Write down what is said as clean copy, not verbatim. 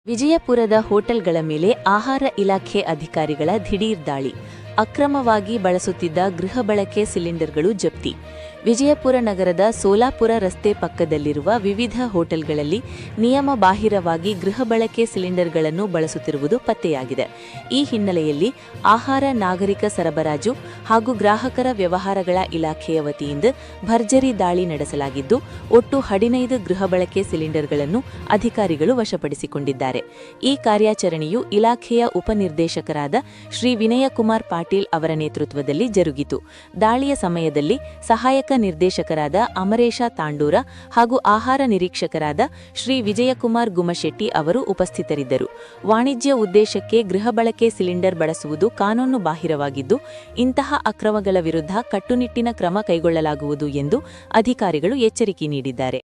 ವಿಜಯಪುರದ ಹೋಟೆಲ್ಗಳ ಮೇಲೆ ಆಹಾರ ಇಲಾಖೆ ಅಧಿಕಾರಿಗಳ ದಿಢೀರ್ ದಾಳಿ. ಅಕ್ರಮವಾಗಿ ಬಳಸುತ್ತಿದ್ದ ಗೃಹ ಬಳಕೆ ಸಿಲಿಂಡರ್ಗಳು ಜಪ್ತಿ. ವಿಜಯಪುರ ನಗರದ ಸೋಲಾಪುರ ರಸ್ತೆ ಪಕ್ಕದಲ್ಲಿರುವ ವಿವಿಧ ಹೋಟೆಲ್ಗಳಲ್ಲಿ ನಿಯಮ ಬಾಹಿರವಾಗಿ ಗೃಹ ಬಳಕೆ ಸಿಲಿಂಡರ್ಗಳನ್ನು ಬಳಸುತ್ತಿರುವುದು ಪತ್ತೆಯಾಗಿದೆ. ಈ ಹಿನ್ನೆಲೆಯಲ್ಲಿ ಆಹಾರ ನಾಗರಿಕ ಸರಬರಾಜು ಹಾಗೂ ಗ್ರಾಹಕರ ವ್ಯವಹಾರಗಳ ಇಲಾಖೆಯ ವತಿಯಿಂದ ಭರ್ಜರಿ ದಾಳಿ ನಡೆಸಲಾಗಿದ್ದು, ಒಟ್ಟು 15 ಗೃಹ ಬಳಕೆ ಸಿಲಿಂಡರ್ಗಳನ್ನು ಅಧಿಕಾರಿಗಳು ವಶಪಡಿಸಿಕೊಂಡಿದ್ದಾರೆ. ಈ ಕಾರ್ಯಾಚರಣೆಯು ಇಲಾಖೆಯ ಉಪನಿರ್ದೇಶಕರಾದ ಶ್ರೀ ವಿನಯಕುಮಾರ್ ಪಾಟೀಲ್ ಅವರ ನೇತೃತ್ವದಲ್ಲಿ ಜರುಗಿತು. ದಾಳಿಯ ಸಮಯದಲ್ಲಿ ಸಹಾಯಕ ನಿರ್ದೇಶಕರಾದ ಅಮರೇಶ ತಾಂಡೂರ ಹಾಗೂ ಆಹಾರ ನಿರೀಕ್ಷಕರಾದ ಶ್ರೀ ವಿಜಯಕುಮಾರ್ ಗುಮಶೆಟ್ಟಿ ಅವರು ಉಪಸ್ಥಿತರಿದ್ದರು. ವಾಣಿಜ್ಯ ಉದ್ದೇಶಕ್ಕೆ ಗೃಹ ಬಳಕೆ ಸಿಲಿಂಡರ್ ಬಳಸುವುದು ಕಾನೂನು ಬಾಹಿರವಾಗಿದ್ದು, ಇಂತಹ ಅಕ್ರಮಗಳ ವಿರುದ್ಧ ಕಟ್ಟುನಿಟ್ಟಿನ ಕ್ರಮ ಕೈಗೊಳ್ಳಲಾಗುವುದು ಎಂದು ಅಧಿಕಾರಿಗಳು ಎಚ್ಚರಿಕೆ ನೀಡಿದ್ದಾರೆ.